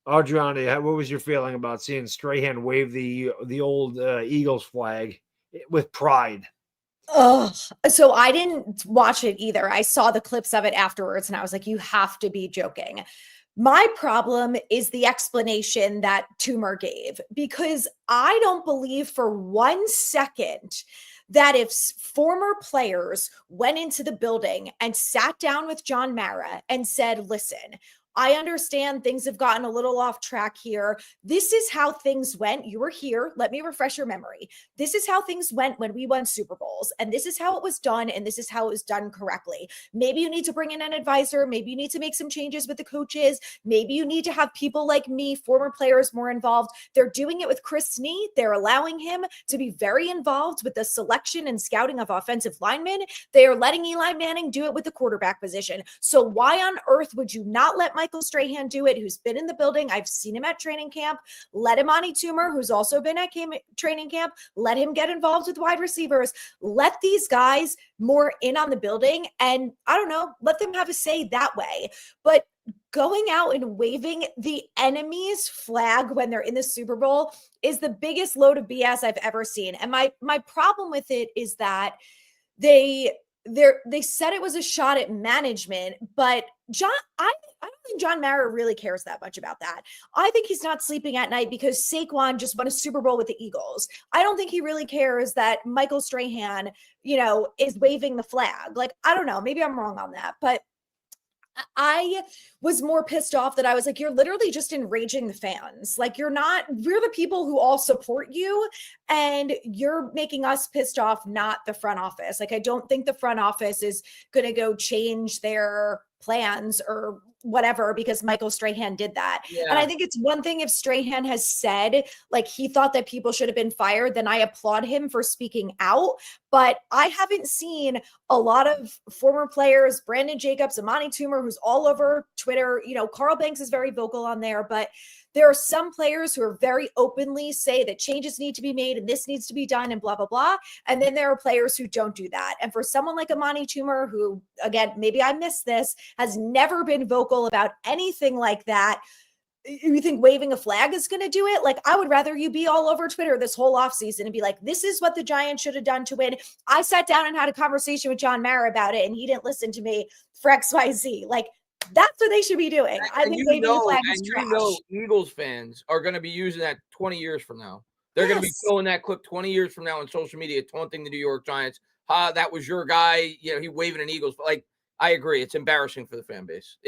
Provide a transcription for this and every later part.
Adriani, what was your feeling about seeing Strahan wave the old Eagles flag with pride? Oh, so I didn't watch it either. I saw the clips of it afterwards and I was like, you have to be joking. My problem is the explanation that Toomer gave because I don't believe for 1 second that if former players went into the building and sat down with John Mara and said, listen, I understand things have gotten a little off track here. This is how things went. You were here. Let me refresh your memory. This is how things went when we won Super Bowls, and this is how it was done, and this is how it was done correctly. Maybe you need to bring in an advisor. Maybe you need to make some changes with the coaches. Maybe you need to have people like me, former players, more involved. They're doing it with Chris Snee. They're allowing him to be very involved with the selection and scouting of offensive linemen. They are letting Eli Manning do it with the quarterback position. So why on earth would you not let Michael Strahan do it, who's been in the building? I've seen him at training camp. Let Imani Toomer, who's also been at training camp, let him get involved with wide receivers. Let these guys more in on the building. And I don't know, let them have a say that way. But going out and waving the enemy's flag when they're in the Super Bowl is the biggest load of BS I've ever seen. And my problem with it is that they said it was a shot at management, but I don't think John Mara really cares that much about that. I think he's not sleeping at night because Saquon just won a Super Bowl with the Eagles. I don't think he really cares that Michael Strahan, is waving the flag. Like, I don't know, maybe I'm wrong on that, but I was more pissed off that I was like, you're literally just enraging the fans. Like, we're the people who all support you, and you're making us pissed off, not the front office. Like, I don't think the front office is going to go change their plans or whatever because Michael Strahan did that. Yeah. And I think it's one thing if Strahan has said like he thought that people should have been fired, then I applaud him for speaking out. But I haven't seen a lot of former players, Brandon Jacobs, Imani Toomer, who's all over Twitter. Carl Banks is very vocal on there, but there are some players who are very openly say that changes need to be made and this needs to be done and blah, blah, blah. And then there are players who don't do that. And for someone like Imani Toomer, who, again, maybe I missed this, has never been vocal about anything like that, you think waving a flag is going to do it? Like, I would rather you be all over Twitter this whole offseason and be like, this is what the Giants should have done to win. I sat down and had a conversation with John Mara about it, and he didn't listen to me for XYZ. Like, that's what they should be doing. I think waving a flag is trash. Eagles fans are going to be using that 20 years from now. They're going to be showing that clip 20 years from now on social media, taunting the New York Giants. That was your guy. He waving an Eagles. Like, I agree. It's embarrassing for the fan base.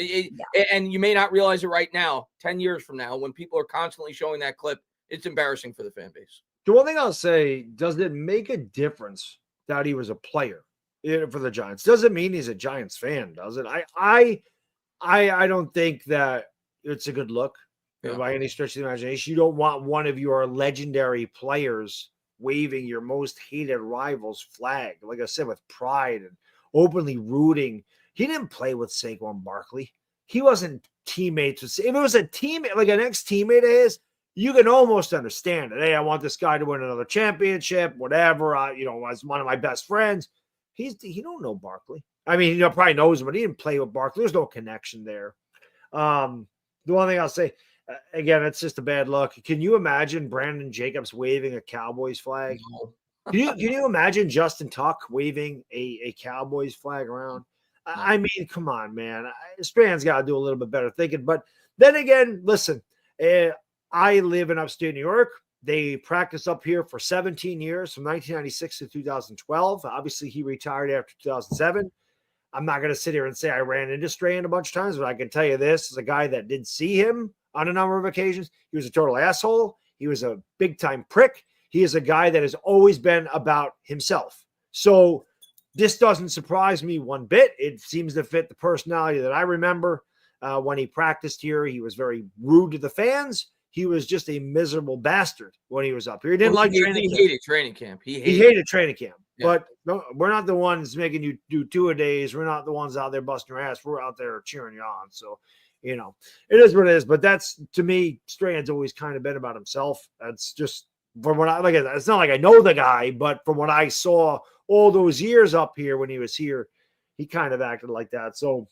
And you may not realize it right now. 10 years from now, when people are constantly showing that clip, it's embarrassing for the fan base. The one thing I'll say, does it make a difference that he was a player for the Giants? Doesn't mean he's a Giants fan, does it? I don't think that it's a good look by any stretch of the imagination. You don't want one of your legendary players waving your most hated rival's flag, like I said, with pride and openly rooting. He didn't play with Saquon Barkley. He wasn't teammates with. If it was a teammate, like an ex-teammate of his, you can almost understand it. Hey, I want this guy to win another championship, whatever. As one of my best friends. He don't know Barkley. I mean, probably knows him, but he didn't play with Barkley. There's no connection there. The one thing I'll say, again, it's just a bad look. Can you imagine Brandon Jacobs waving a Cowboys flag? No. Can you imagine Justin Tuck waving a Cowboys flag around? I mean, come on, man. Strahan's got to do a little bit better thinking. But then again, listen, I live in upstate New York. They practiced up here for 17 years, from 1996 to 2012. Obviously, he retired after 2007. I'm not going to sit here and say I ran into Strahan a bunch of times, but I can tell you this as a guy that did see him on a number of occasions. He was a total asshole. He was a big-time prick. He is a guy that has always been about himself. So this doesn't surprise me one bit. It seems to fit the personality that I remember when he practiced here. He was very rude to the fans. He was just a miserable bastard when he was up here. He didn't like training camp. He hated training camp. He hated training camp. Yeah. But no, we're not the ones making you do two-a-days. We're not the ones out there busting your ass. We're out there cheering you on. So, it is what it is. But that's, to me, Strahan's always kind of been about himself. That's just from what it's not like I know the guy, but from what I saw all those years up here when he was here, he kind of acted like that. So